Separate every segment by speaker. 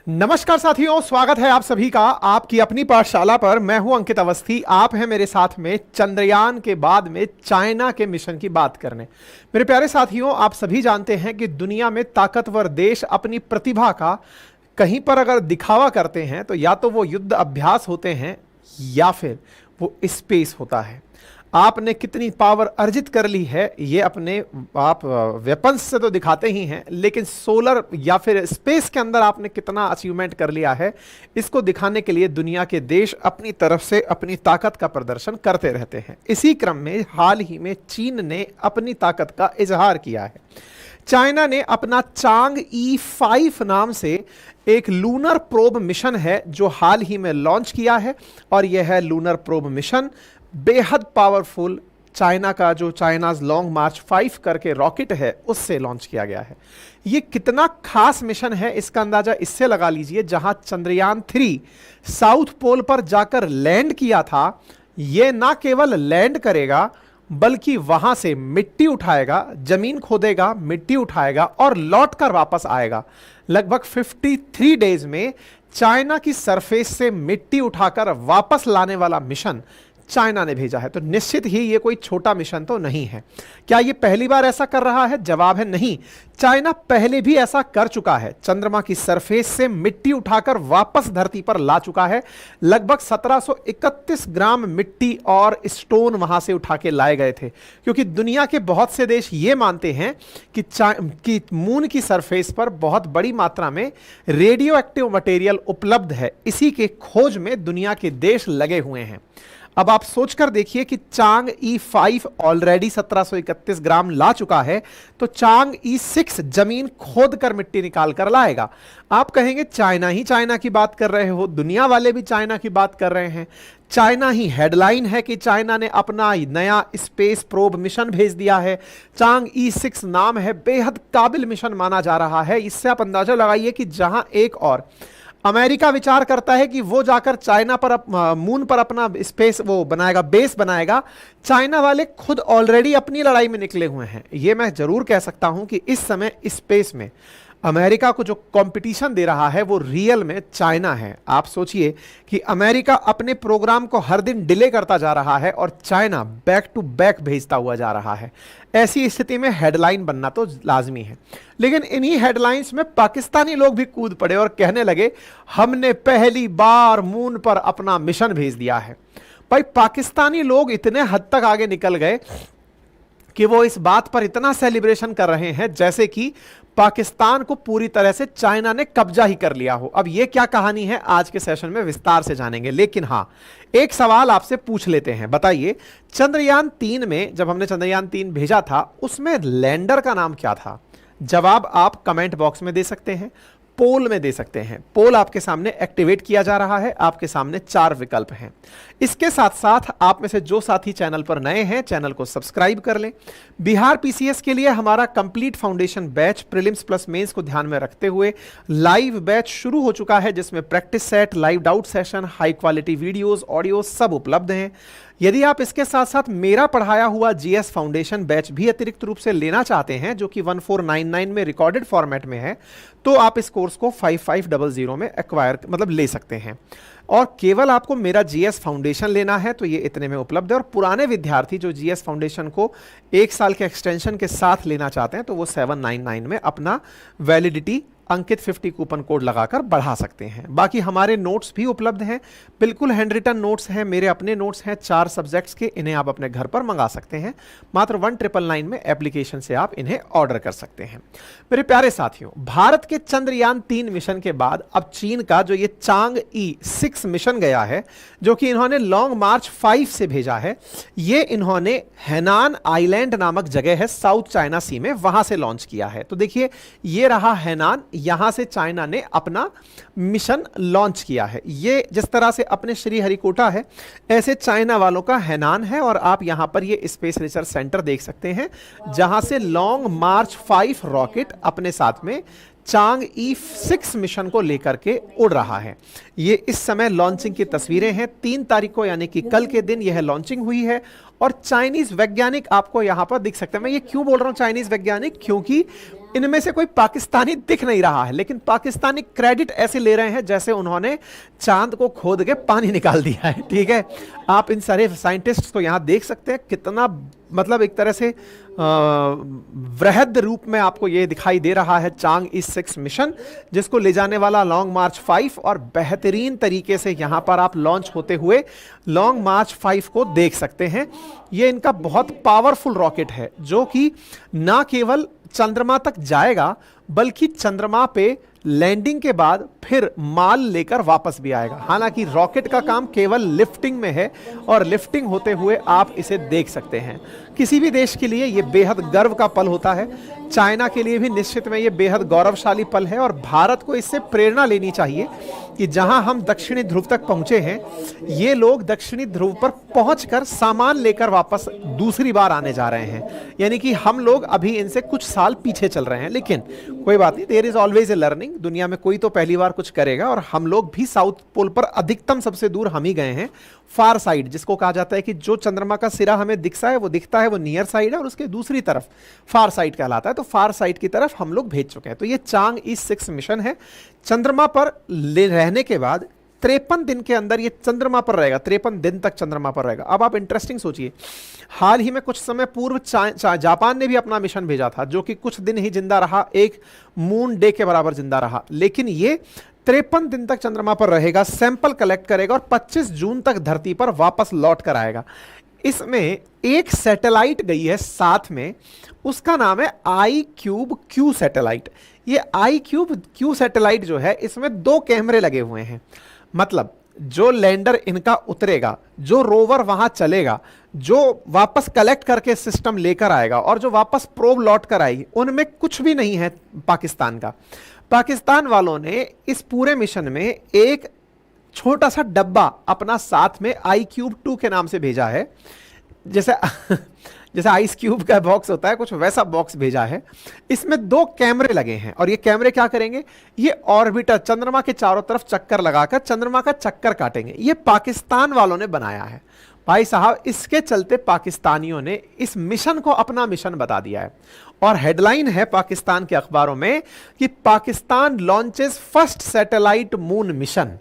Speaker 1: नमस्कार साथियों, स्वागत है आप सभी का आपकी अपनी पाठशाला पर। मैं हूं अंकित अवस्थी। आप हैं मेरे साथ में चंद्रयान के बाद में चाइना के मिशन की बात करने। मेरे प्यारे साथियों, आप सभी जानते हैं कि दुनिया में ताकतवर देश अपनी प्रतिभा का कहीं पर अगर दिखावा करते हैं तो या तो वो युद्ध अभ्यास होते हैं या फिर वो स्पेस होता है। आपने कितनी पावर अर्जित कर ली है ये अपने आप वेपन्स से तो दिखाते ही हैं, लेकिन सोलर या फिर स्पेस के अंदर आपने कितना अचीवमेंट कर लिया है इसको दिखाने के लिए दुनिया के देश अपनी तरफ से अपनी ताकत का प्रदर्शन करते रहते हैं। इसी क्रम में हाल ही में चीन ने अपनी ताकत का इजहार किया है। चाइना ने अपना चांग E5 नाम से एक लूनर प्रोब मिशन है जो हाल ही में लॉन्च किया है, और यह है लूनर प्रोब मिशन बेहद पावरफुल। चाइना का जो चाइनाज लॉन्ग मार्च 5 करके रॉकेट है उससे लॉन्च किया गया है। ये कितना खास मिशन है इसका अंदाजा इससे लगा लीजिए, जहां चंद्रयान 3 साउथ पोल पर जाकर लैंड किया था, यह ना केवल लैंड करेगा बल्कि वहां से मिट्टी उठाएगा, जमीन खोदेगा, मिट्टी उठाएगा और लौटकर वापस आएगा। लगभग 53 डेज में चाइना की सरफेस से मिट्टी उठाकर वापस लाने वाला मिशन चाइना ने भेजा है। तो निश्चित ही ये कोई छोटा मिशन तो नहीं है। क्या ये पहली बार ऐसा कर रहा है? जवाब है नहीं। चाइना पहले भी ऐसा कर चुका है। चंद्रमा की सरफेस से मिट्टी उठाकर वापस धरती पर ला चुका है। लगभग 1731 ग्राम मिट्टी और स्टोन वहां से उठा के लाए गए थे, क्योंकि दुनिया के बहुत से देश ये मानते हैं कि मून की सरफेस पर बहुत बड़ी मात्रा में रेडियो एक्टिव मटेरियल उपलब्ध है। इसी के खोज में दुनिया के देश लगे हुए हैं। अब आप सोचकर देखिए कि चांग E5 ऑलरेडी 1731 ग्राम ला चुका है, तो चांग E6 जमीन खोद कर मिट्टी निकाल कर लाएगा। आप कहेंगे चाइना ही चाइना की बात कर रहे हो, दुनिया वाले भी चाइना की बात कर रहे हैं। चाइना ही हेडलाइन है कि चाइना ने अपना नया स्पेस प्रोब मिशन भेज दिया है। चांग E6 नाम है, बेहद काबिल मिशन माना जा रहा है। इससे आप अंदाजा लगाइए कि जहां एक और अमेरिका विचार करता है कि वो जाकर चाइना पर मून पर अपना स्पेस वो बनाएगा, बेस बनाएगा, चाइना वाले खुद ऑलरेडी अपनी लड़ाई में निकले हुए हैं। ये मैं जरूर कह सकता हूं कि इस समय स्पेस में अमेरिका को जो कंपटीशन दे रहा है वो रियल में चाइना है। आप सोचिए कि अमेरिका अपने प्रोग्राम को हर दिन डिले करता जा रहा है और चाइना बैक टू बैक भेजता हुआ जा रहा है। ऐसी स्थिति में हेडलाइन बनना तो लाजमी है। लेकिन इन्हीं हेडलाइंस में पाकिस्तानी लोग भी कूद पड़े और कहने लगे हमने पहली बार मून पर अपना मिशन भेज दिया है। भाई, पाकिस्तानी लोग इतने हद तक आगे निकल गए कि वो इस बात पर इतना सेलिब्रेशन कर रहे हैं जैसे कि पाकिस्तान को पूरी तरह से चाइना ने कब्जा ही कर लिया हो। अब ये क्या कहानी है आज के सेशन में विस्तार से जानेंगे, लेकिन हां, एक सवाल आपसे पूछ लेते हैं। बताइए, चंद्रयान 3 में जब हमने चंद्रयान 3 भेजा था उसमें लैंडर का नाम क्या था? जवाब आप कमेंट बॉक्स में दे सकते हैं, पोल में दे सकते हैं। पोल आपके सामने एक्टिवेट किया जा रहा है। आपके सामने 4 विकल्प हैं। इसके साथ साथ आप में से जो साथी चैनल पर नए हैं चैनल को सब्सक्राइब कर लें। बिहार पीसीएस के लिए हमारा complete foundation batch prelims plus mains को ध्यान में रखते हुए लाइव बैच शुरू हो चुका है, जिसमें practice set, live doubt session, high quality videos, audio सब उपलब्ध हैं। यदि आप इसके साथ साथ मेरा पढ़ाया हुआ जीएस फाउंडेशन बैच भी अतिरिक्त रूप से लेना चाहते हैं, जो कि 1499 में रिकॉर्डेड फॉर्मेट में है, तो आप इस कोर्स को 5500 में एक्वायर ले सकते हैं। और केवल आपको मेरा जीएस फाउंडेशन लेना है तो ये इतने में उपलब्ध है। और पुराने विद्यार्थी जो जीएस फाउंडेशन को 1 साल के एक्सटेंशन के साथ लेना चाहते हैं तो वो 799 में अपना वैलिडिटी अंकित 50 कूपन कोड लगाकर बढ़ा सकते हैं। बाकी हमारे नोट्स भी उपलब्ध हैं, बिल्कुल हैंड रिटन नोट्स हैं, मेरे अपने नोट्स हैं 4 सब्जेक्ट्स के। इन्हें आप अपने घर पर मंगा सकते हैं। मात्र 1999 में एप्लीकेशन से आप इन्हें ऑर्डर कर सकते हैं। मेरे प्यारे साथियों, भारत के चंद्रयान 3 मिशन के बाद अब चीन का जो ये चांग E6 मिशन गया है, जो कि इन्होंने लॉन्ग मार्च 5 से भेजा है, ये इन्होंने हैनान आइलैंड नामक जगह है साउथ चाइना सी में, वहां से लॉन्च किया है। तो देखिए, ये रहा हैनान, यहां से चाइना ने अपना मिशन लॉन्च किया है। ये जिस तरह से अपने श्रीहरिकोटा है, ऐसे चाइना वालों का हैनान है। और आप यहां पर ये स्पेस रिसर्च सेंटर देख सकते हैं, जहां से लॉन्ग मार्च 5 रॉकेट अपने साथ में चांग E6 मिशन को लेकर के उड़ रहा है। ये इस समय लॉन्चिंग की तस्वीरें हैं। 3 तारीख को यानी कि कल के दिन यह लॉन्चिंग हुई है और चाइनीज वैज्ञानिक आपको यहां पर दिख सकते हैं। मैं ये क्यों बोल रहा हूं चाइनीज वैज्ञानिक, क्योंकि इनमें से कोई पाकिस्तानी दिख नहीं रहा है, लेकिन पाकिस्तानी क्रेडिट ऐसे ले रहे हैं जैसे उन्होंने चांद को खोद के पानी निकाल दिया है। ठीक है, आप इन सारे साइंटिस्ट्स को यहां देख सकते हैं, कितना मतलब एक तरह से वृहद रूप में आपको यह दिखाई दे रहा है चांग E6 मिशन, जिसको ले जाने वाला लॉन्ग मार्च 5, और बेहतरीन तरीके से यहां पर आप लॉन्च होते हुए लॉन्ग मार्च 5 को देख सकते हैं। यह इनका बहुत पावरफुल रॉकेट है जो कि ना केवल चंद्रमा तक जाएगा बल्कि चंद्रमा पे लैंडिंग के बाद फिर माल लेकर वापस भी आएगा। हालांकि रॉकेट का काम केवल लिफ्टिंग में है और लिफ्टिंग होते हुए आप इसे देख सकते हैं। किसी भी देश के लिए यह बेहद गर्व का पल होता है। चाइना के लिए भी निश्चित में यह बेहद गौरवशाली पल है और भारत को इससे प्रेरणा लेनी चाहिए कि जहां हम दक्षिणी ध्रुव तक पहुंचे हैं, ये लोग दक्षिणी ध्रुव पर पहुंचकर सामान लेकर वापस दूसरी बार आने जा रहे हैं। यानी कि हम लोग अभी इनसे कुछ साल पीछे चल रहे हैं, लेकिन कोई बात नहीं, there is always a learning. दुनिया में कोई तो पहली बार कुछ करेगा और हम लोग भी साउथ पोल पर अधिकतम सबसे दूर हम ही गए हैं। फार साइड, जिसको कहा जाता है कि जो चंद्रमा का सिरा हमें दिखता है वो नियर साइड है और उसके दूसरी तरफ फार साइड कहलाता है। तो फार साइड की तरफ हम लोग भेज चुके हैं। तो ये चांग E6 मिशन है। चंद्रमा पर रहने के बाद 53 दिन के अंदर ये चंद्रमा पर रहेगा, 53 दिन तक चंद्रमा पर रहेगा। अब आप इंटरेस्टिंग सोचिए, हाल ही में कुछ समय पूर्व जापान ने भी अपना मिशन भेजा था जो कि कुछ दिन ही जिंदा रहा, एक मून डे के बराबर जिंदा रहा, लेकिन ये 53 दिन तक चंद्रमा पर रहेगा, सैंपल कलेक्ट करेगा और 25 जून तक धरती पर वापस लौट कर आएगा। इसमें एक सैटेलाइट गई है साथ में, उसका नाम है iCube-Q सैटेलाइट। ये iCube-Q सैटेलाइट जो है, इसमें 2 कैमरे लगे हुए हैं। मतलब जो लैंडर इनका उतरेगा, जो रोवर वहां चलेगा, जो वापस कलेक्ट करके सिस्टम लेकर आएगा और जो वापस प्रोब लौट कर आएगी, उनमें कुछ भी नहीं है पाकिस्तान का। पाकिस्तान वालों ने इस पूरे मिशन में एक छोटा सा डब्बा अपना साथ में iCube-2 के नाम से भेजा है। जैसे जैसे आइस क्यूब का बॉक्स होता है, कुछ वैसा बॉक्स भेजा है। इसमें 2 कैमरे लगे हैं और ये कैमरे क्या करेंगे, ये ऑर्बिटर चंद्रमा के चारों तरफ चक्कर लगाकर चंद्रमा का चक्कर काटेंगे। ये पाकिस्तान वालों ने बनाया है भाई साहब। इसके चलते पाकिस्तानियों ने इस मिशन को अपना मिशन बता दिया है और हेडलाइन है पाकिस्तान के अखबारों में कि Pakistan launches first satellite moon mission.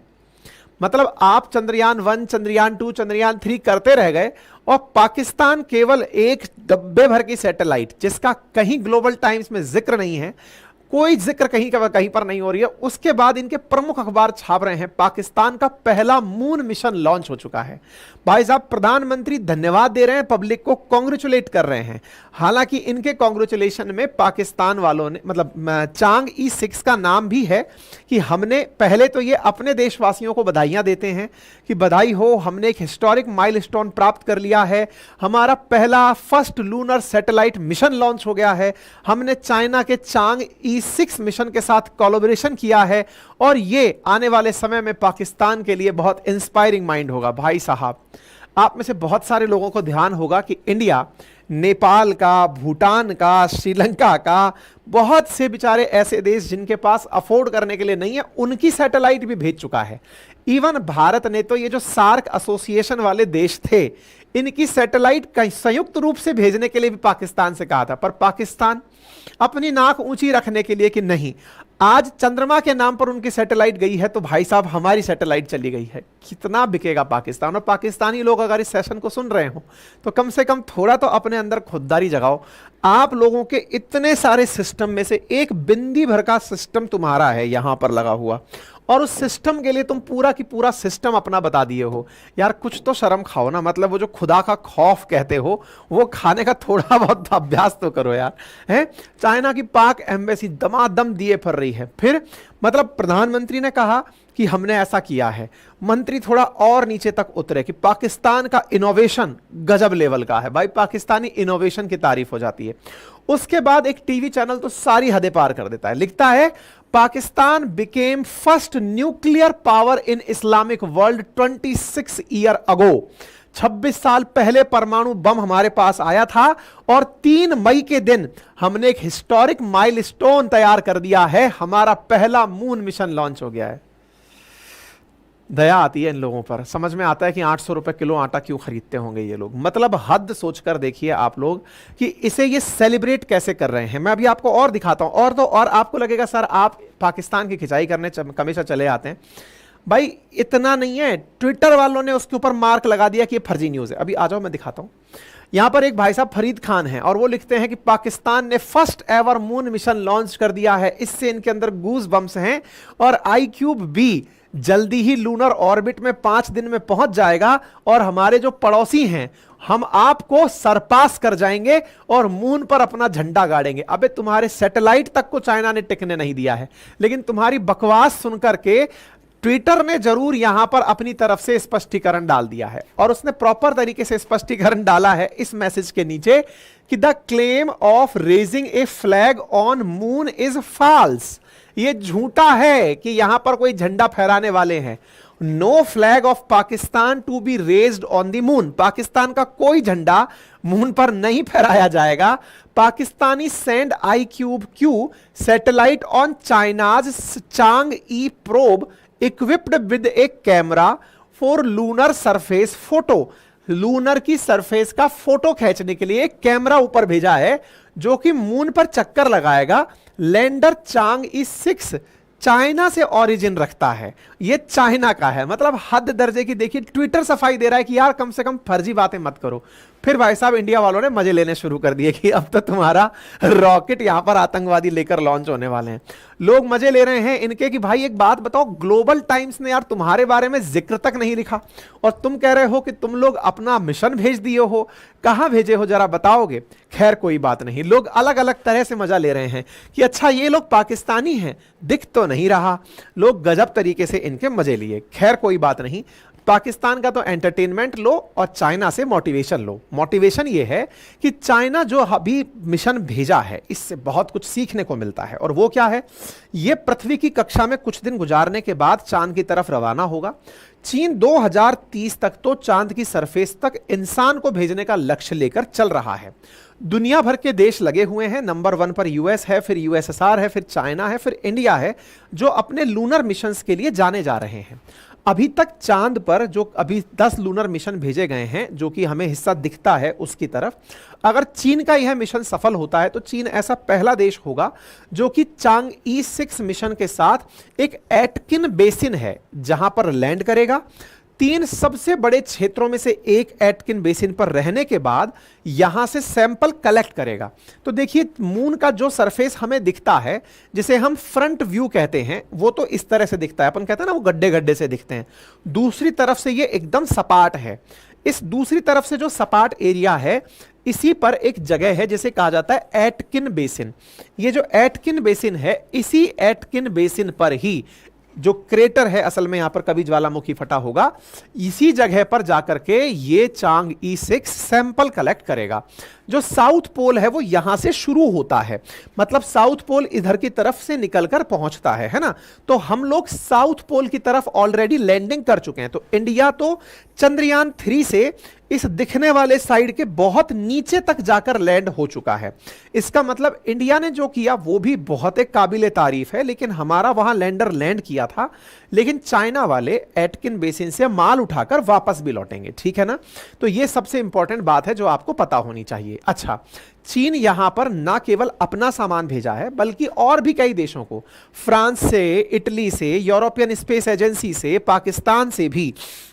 Speaker 1: मतलब आप चंद्रयान 1, चंद्रयान 2, चंद्रयान 3 करते रह गए और पाकिस्तान केवल एक डब्बे भर की सैटेलाइट, जिसका कहीं ग्लोबल टाइम्स में जिक्र नहीं है, कोई जिक्र कहीं पर नहीं हो रही है, उसके बाद इनके प्रमुख अखबार छाप रहे हैं पाकिस्तान का पहला मून मिशन लॉन्च हो चुका है। भाई साहब, प्रधानमंत्री धन्यवाद दे रहे हैं, पब्लिक को कांग्रेचुलेट कर रहे हैं। हालांकि इनके कांग्रेचुलेशन में पाकिस्तान वालों ने, मतलब चांग E6 का नाम भी है कि हमने पहले तो ये अपने देशवासियों को बधाइयां देते हैं कि बधाई हो, हमने एक हिस्टोरिक माइलस्टोन प्राप्त कर लिया है, हमारा पहला first lunar satellite mission launch हो गया है, हमने चाइना के चांग E6 मिशन के साथ कोलैबोरेशन किया है और ये आने वाले समय में पाकिस्तान के लिए बहुत इंस्पायरिंग माइंड होगा। भाई साहब, आप में से बहुत सारे लोगों को ध्यान होगा कि इंडिया नेपाल का, भूटान का, श्रीलंका का, बहुत से बेचारे ऐसे देश जिनके पास अफोर्ड करने के लिए नहीं है, उनकी सैटेलाइट भी भेज चुका है। इवन भारत ने तो, ये जो सार्क एसोसिएशन वाले देश थे, इनकी सैटेलाइट संयुक्त रूप से भेजने के लिए भी पाकिस्तान से कहा था, पर पाकिस्तान अपनी नाक ऊंची रखने के लिए कि नहीं, आज चंद्रमा के नाम पर उनकी सैटेलाइट गई है तो भाई साहब हमारी सैटेलाइट चली गई है। कितना बिकेगा पाकिस्तान। और पाकिस्तानी लोग अगर इस सेशन को सुन रहे हो तो कम से कम थोड़ा तो अपने अंदर खुददारी जगाओ। आप लोगों के इतने सारे सिस्टम में से एक बिंदी भर का सिस्टम तुम्हारा है यहां पर लगा हुआ, और उस सिस्टम के लिए तुम पूरा की पूरा सिस्टम अपना बता दिए हो। यार कुछ तो शर्म खाओ ना। मतलब वो जो खुदा का खौफ कहते हो, वो खाने का थोड़ा बहुत अभ्यास तो करो यार। है, चाइना की पाक एम्बेसी दमादम दिए फिर रही है। फिर मतलब प्रधानमंत्री ने कहा कि हमने ऐसा किया है, मंत्री थोड़ा और नीचे तक उतरे कि पाकिस्तान का इनोवेशन गजब लेवल का है। भाई पाकिस्तानी इनोवेशन की तारीफ हो जाती है। उसके बाद एक टीवी चैनल तो सारी हदें पार कर देता है, लिखता है Pakistan became first nuclear power in Islamic world 26 year ago. 26 साल पहले परमाणु बम हमारे पास आया था और 3 मई के दिन हमने एक हिस्टोरिक माइलस्टोन तैयार कर दिया है, हमारा पहला मून मिशन लॉन्च हो गया है। दया आती है इन लोगों पर, समझ में आता है कि 800 रुपए किलो आटा क्यों खरीदते होंगे ये लोग। मतलब हद सोचकर देखिए आप लोग कि इसे ये सेलिब्रेट कैसे कर रहे हैं। मैं अभी आपको और दिखाता हूं, और तो और आपको लगेगा सर आप पाकिस्तान की खिंचाई करने हमेशा चले आते हैं। भाई इतना नहीं है, ट्विटर वालों ने उसके ऊपर मार्क लगा दिया कि ये फर्जी न्यूज है। अभी आ जाओ मैं दिखाता हूं। यहां पर एक भाई साहब फरीद खान हैं और वो लिखते हैं कि पाकिस्तान ने first ever moon mission launch कर दिया है, इससे इनके अंदर गूज बम्स हैं और iCube-B जल्दी ही लूनर ऑर्बिट में 5 दिन में पहुंच जाएगा और हमारे जो पड़ोसी हैं हम आपको सरपास कर जाएंगे और मून पर अपना झंडा गाड़ेंगे। अबे तुम्हारे सैटेलाइट तक को चाइना ने टिकने नहीं दिया है, लेकिन तुम्हारी बकवास सुनकर के ट्विटर ने जरूर यहां पर अपनी तरफ से स्पष्टीकरण डाल दिया है और उसने प्रॉपर तरीके से स्पष्टीकरण डाला है इस मैसेज के नीचे कि the claim of raising a flag on moon is false. ये झूठा है कि यहां पर कोई झंडा फहराने वाले हैं। No flag of Pakistan to be raised on the moon. Pakistan का कोई झंडा मून पर नहीं फहराया जाएगा। Pakistani send iCube-Q satellite on China's Chang'e probe equipped with a camera for lunar surface photo. Lunar की सरफेस का फोटो खींचने के लिए एक कैमरा ऊपर भेजा है जो कि मून पर चक्कर लगाएगा। लैंडर चांग-ई 6 चाइना से ओरिजिन रखता है, ये चाइना का है। मतलब हद दर्जे की देखिए, ट्विटर सफाई दे रहा है कि यार कम से कम फर्जी बातें मत करो। फिर भाई साहब इंडिया वालों ने मजे लेने शुरू कर दिए कि अब तो तुम्हारा रॉकेट यहां पर आतंकवादी लेकर लॉन्च होने वाले हैं। लोग मजे ले रहे हैं इनके कि भाई एक बात बताओ, ग्लोबल टाइम्स ने यार तुम्हारे बारे में जिक्र तक नहीं लिखा और तुम कह रहे हो कि तुम लोग अपना मिशन भेज दिए हो। कहां भेजे हो जरा बताओगे? खैर कोई बात नहीं, लोग अलग अलग तरह से मजा ले रहे हैं कि अच्छा ये लोग पाकिस्तानी हैं, दिख तो नहीं रहा। लोग गजब तरीके से इनके मजे लिए। खैर कोई बात नहीं, पाकिस्तान का तो एंटरटेनमेंट लो और चाइना से मोटिवेशन लो। मोटिवेशन ये है कि चाइना जो अभी मिशन भेजा है इससे बहुत कुछ सीखने को मिलता है और वो क्या है, ये पृथ्वी की कक्षा में कुछ दिन गुजारने के बाद चांद की तरफ रवाना होगा। चीन 2030 तक तो चांद की सरफेस तक इंसान को भेजने का लक्ष्य लेकर चल रहा है। दुनिया भर के देश लगे हुए हैं। नंबर 1 पर यूएस है, फिर यूएसएसआर है, फिर चाइना है, फिर इंडिया है जो अपने लूनर मिशंस के लिए जाने जा रहे हैं। अभी तक चांद पर जो अभी 10 लूनर मिशन भेजे गए हैं जो कि हमें हिस्सा दिखता है उसकी तरफ, अगर चीन का यह मिशन सफल होता है तो चीन ऐसा पहला देश होगा जो कि चांग-ई 6 मिशन के साथ एक एटकिन बेसिन है जहां पर लैंड करेगा। 3 सबसे बड़े क्षेत्रों में से एक एटकिन बेसिन पर रहने के बाद यहां से सैंपल कलेक्ट करेगा। तो देखिए मून का जो सरफेस हमें दिखता है जिसे हम फ्रंट व्यू कहते हैं वो तो इस तरह से दिखता है, अपन कहते हैं ना वो गड्ढे गड्ढे से दिखते हैं। दूसरी तरफ से ये एकदम सपाट है। इस दूसरी तरफ से जो सपाट एरिया है इसी पर एक जगह है जिसे कहा जाता है एटकिन बेसिन। ये जो एटकिन बेसिन है इसी एटकिन बेसिन पर ही जो क्रेटर है, असल में यहां पर कभी ज्वालामुखी फटा होगा, इसी जगह पर जाकर के ये चांग-ई 6 सैंपल कलेक्ट करेगा। जो साउथ पोल है वो यहां से शुरू होता है, मतलब साउथ पोल इधर की तरफ से निकलकर पहुंचता है ना। तो हम लोग साउथ पोल की तरफ ऑलरेडी लैंडिंग कर चुके हैं। तो इंडिया तो चंद्रयान 3 से इस दिखने वाले साइड के बहुत नीचे तक जाकर लैंड हो चुका है। इसका मतलब इंडिया ने जो किया वो भी बहुत एक काबिले तारीफ है, लेकिन हमारा वहां लैंडर लैंड किया था, लेकिन चाइना वाले एटकिन बेसिन से माल उठाकर वापस भी लौटेंगे, ठीक है ना। तो ये सबसे इंपॉर्टेंट बात है जो आपको पता होनी चाहिए। अच्छा, चीन यहां पर ना केवल अपना सामान भेजा है बल्कि और भी कई देशों को, फ्रांस से, इटली से, यूरोपियन स्पेस एजेंसी से, पाकिस्तान से भी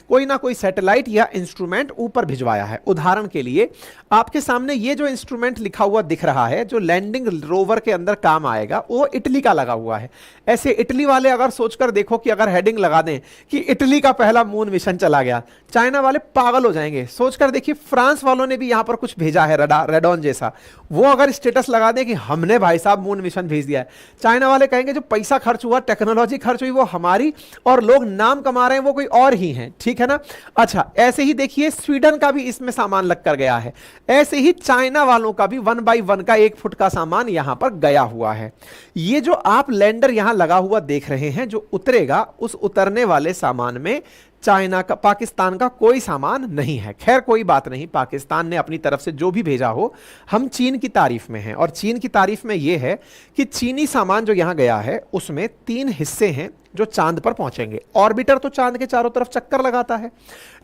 Speaker 1: कोई ना कोई सैटेलाइट या इंस्ट्रूमेंट ऊपर भिजवाया है। उदाहरण के लिए आपके सामने ये जो इंस्ट्रूमेंट लिखा हुआ दिख रहा है जो लैंडिंग रोवर के अंदर काम आएगा वो इटली का लगा हुआ है। ऐसे इटली वाले अगर सोचकर देखो कि अगर हेडिंग लगा दें कि इटली का पहला मून मिशन चला गया, चाइना वाले पागल हो जाएंगे। सोचकर देखिए फ्रांस वालों ने भी यहां पर कुछ भेजा है रेडॉन जैसा, वो अगर स्टेटस लगा दें कि हमने भाई साहब मून मिशन भेज दिया है, चाइना वाले कहेंगे जो पैसा खर्च हुआ, टेक्नोलॉजी खर्च हुई वो हमारी, और लोग नाम कमा रहे हैं वो कोई और ही हैं, ठीक है ना। अच्छा, ऐसे ही देखिए स्वीडन का भी इसमें सामान लग कर गया है। ऐसे ही चाइना वालों का भी 1 बाई 1 का 1 फुट का सामान यहां पर गया हुआ है। ये जो आप लैंडर यहां लगा हुआ देख रहे हैं जो उतरेगा, उस उतरने वाले सामान में चाइना का, पाकिस्तान का कोई सामान नहीं है। खैर कोई बात नहीं, पाकिस्तान ने अपनी तरफ से जो भी भेजा हो, हम चीन की तारीफ में हैं। और चीन की तारीफ में यह है कि चीनी सामान जो यहां गया है उसमें 3 हिस्से हैं जो चांद पर पहुंचेंगे। ऑर्बिटर तो चांद के चारों तरफ चक्कर लगाता है,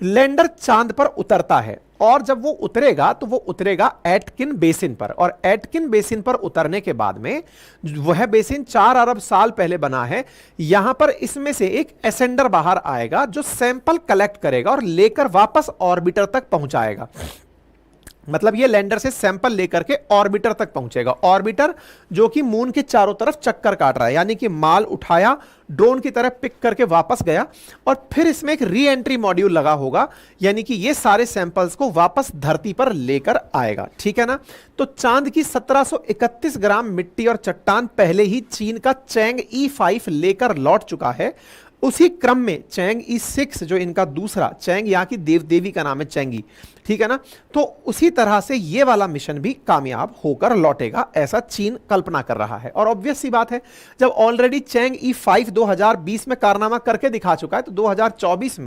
Speaker 1: लैंडर चांद पर उतरता है, और जब वो उतरेगा तो वो उतरेगा एटकिन बेसिन पर। और एटकिन बेसिन पर उतरने के बाद में, वह बेसिन 4 अरब साल पहले बना है, यहां पर इसमें से एक एसेंडर बाहर आएगा जो सैंपल कलेक्ट करेगा और लेकर वापस ऑर्बिटर तक पहुंचाएगा। मतलब ये लैंडर से सैंपल लेकर के ऑर्बिटर तक पहुंचेगा। ऑर्बिटर जो कि मून के चारों तरफ चक्कर काट रहा है, यानी कि माल उठाया, ड्रोन की तरह पिक करके वापस गया, और फिर इसमें एक री एंट्री मॉड्यूल लगा होगा, यानी कि ये सारे सैंपल्स को वापस धरती पर लेकर आएगा। ठीक है ना। तो चांद की 1731 ग्राम मिट्टी और चट्टान पहले ही चीन का चैंग E5 लेकर लौट चुका है। उसी क्रम में चैंग E6 जो इनका दूसरा, चैंग यहाँ की देवी का नाम है चैंगी, ठीक है ना, तो उसी तरह से ये वाला मिशन भी कामयाब होकर लौटेगा, ऐसा चीन कल्पना कर रहा है। और ऑब्वियस सी बात है, जब ऑलरेडी चैंग E5 2020 में कारनामा करके दिखा चुका है, तो 2020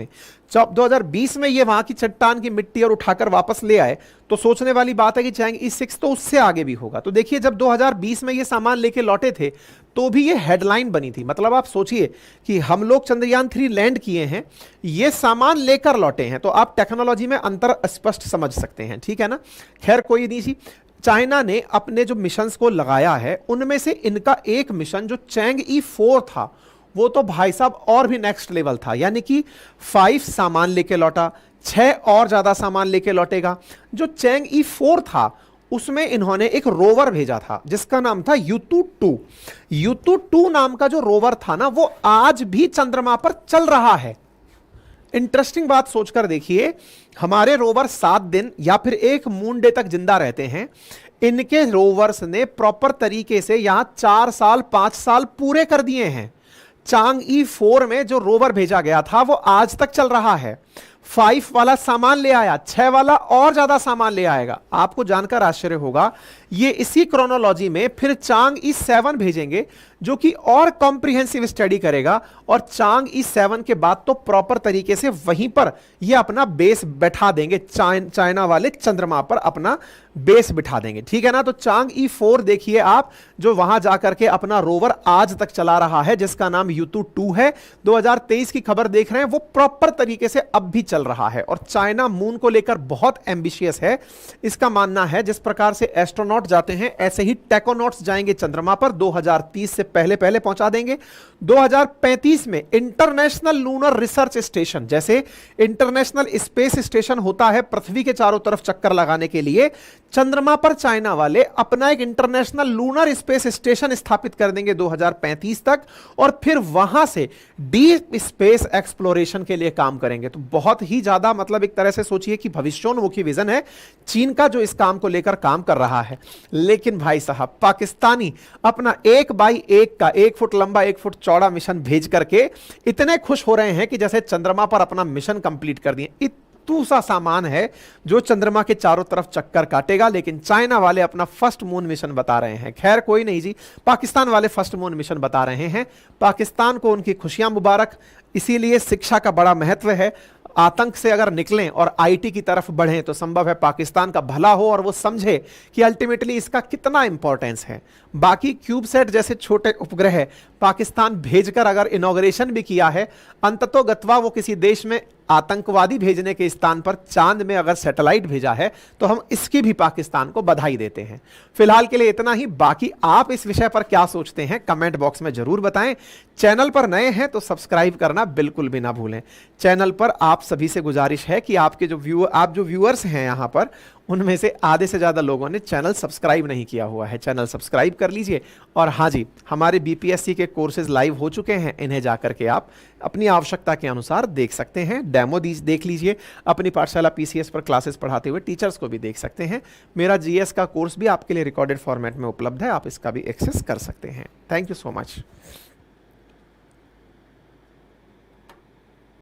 Speaker 1: में ये वहां की चट्टान की मिट्टी और उठाकर वापस ले आए, तो सोचने वाली बात है कि चैंग E6 तो उससे आगे भी होगा। तो देखिए, जब 2020 में ये सामान लेके लौटे थे तो भी ये हेडलाइन बनी थी। मतलब आप सोचिए कि हम लोग चंद्रयान 3 लैंड किए हैं, ये सामान लेकर लौटे हैं, तो आप टेक्नोलॉजी में अंतर स्पष्ट समझ सकते हैं। ठीक है ना। खैर कोई नहीं जी, चाइना ने अपने जो मिशंस को लगाया है, उनमें से इनका एक मिशन जो चैंग E4 था, वो तो भाई साहब और भी नेक्स्ट लेवल था। यानी कि 5 सामान लेके लौटा, 6 और ज्यादा सामान लेके लौटेगा। जो चैंग E4 था उसमें इन्होंने एक रोवर भेजा था जिसका नाम था Yutu-2। Yutu-2 नाम का जो रोवर था ना, वो आज भी चंद्रमा पर चल रहा है। इंटरेस्टिंग बात सोचकर देखिए, हमारे रोवर 7 दिन या फिर 1 मून डे तक जिंदा रहते हैं, इनके रोवर्स ने प्रॉपर तरीके से यहां 4 साल 5 साल पूरे कर दिए हैं। चांग E4 में जो रोवर भेजा गया था वो आज तक चल रहा है। 5 वाला सामान ले आया, 6 वाला और ज्यादा सामान ले आएगा। आपको जानकर आश्चर्य होगा, ये इसी क्रोनोलॉजी में फिर चांग E7 भेजेंगे जो कि और कॉम्प्रिहेंसिव स्टडी करेगा, और चांग E7 के बाद तो प्रॉपर तरीके से वहीं पर ये अपना बेस बैठा देंगे, चाइना वाले चंद्रमा पर अपना बेस बिठा देंगे। ठीक है ना। तो चांग E4 देखिए आप, जो वहां जाकर के अपना रोवर आज तक चला रहा है जिसका नाम Yutu-2 है। 2023 की खबर देख रहे हैं, वो प्रॉपर तरीके से अब भी चल रहा है। और चाइना मून को लेकर बहुत एम्बिशियस है। इसका मानना है जिस प्रकार से एस्ट्रोनॉट जाते हैं, ऐसे ही टेकोनॉट्स जाएंगे चंद्रमा पर, 2030 से पहले पहले पहुंचा देंगे। 2035 में इंटरनेशनल लूनर रिसर्च स्टेशन, जैसे इंटरनेशनल स्पेस स्टेशन होता है पृथ्वी के चारों तरफ चक्कर लगाने के लिए, चंद्रमा पर चाइना वाले अपना एक इंटरनेशनल लूनर स्पेस स्टेशन स्थापित कर देंगे 2035 तक, और फिर वहां से डीप स्पेस एक्सप्लोरेशन के लिए काम करेंगे। तो बहुत ही ज्यादा, मतलब एक तरह से सोचिए कि भविष्योन्मुखी विजन है चीन का जो इस काम को लेकर काम कर रहा है। लेकिन भाई साहब, पाकिस्तानी अपना 1x1 का 1 फुट लंबा 1 फुट चौड़ा मिशन भेज करके इतने खुश हो रहे हैं कि जैसे चंद्रमा पर अपना मिशन कंप्लीट कर दिए। सा सामान है जो चंद्रमा के चारों तरफ चक्कर काटेगा, लेकिन चाइना वाले अपना फर्स्ट मून मिशन बता रहे हैं। खैर कोई नहीं जी, पाकिस्तान वाले फर्स्ट मून मिशन बता रहे हैं। पाकिस्तान को उनकी खुशियां मुबारक। इसीलिए शिक्षा का बड़ा महत्व है। आतंक से अगर निकलें और आईटी की तरफ बढ़ें तो संभव है पाकिस्तान का भला हो और वो समझे कि अल्टीमेटली इसका कितना इंपॉर्टेंस है। बाकी क्यूबसैट जैसे छोटे उपग्रह पाकिस्तान भेजकर अगर इनॉग्रेशन भी किया है, अंततोगत्वा वो किसी देश में आतंकवादी भेजने के स्थान पर चांद में अगर सैटेलाइट भेजा है तो हम इसकी भी पाकिस्तान को बधाई देते हैं। फिलहाल के लिए इतना ही। बाकी आप इस विषय पर क्या सोचते हैं कमेंट बॉक्स में जरूर बताएं। चैनल पर नए हैं तो सब्सक्राइब करना बिल्कुल भी ना भूलें। चैनल पर आप सभी से गुजारिश है कि आपके जो व्यूअर्स हैं यहां पर, उनमें से आधे से ज़्यादा लोगों ने चैनल सब्सक्राइब नहीं किया हुआ है। चैनल सब्सक्राइब कर लीजिए। और हाँ जी, हमारे बीपीएससी के कोर्सेज लाइव हो चुके हैं, इन्हें जाकर के आप अपनी आवश्यकता के अनुसार देख सकते हैं। डेमो देख लीजिए। अपनी पाठशाला पीसीएस पर क्लासेस पढ़ाते हुए टीचर्स को भी देख सकते हैं। मेरा जीएस का कोर्स भी आपके लिए रिकॉर्डेड फॉर्मेट में उपलब्ध है, आप इसका भी एक्सेस कर सकते हैं। Thank you so much.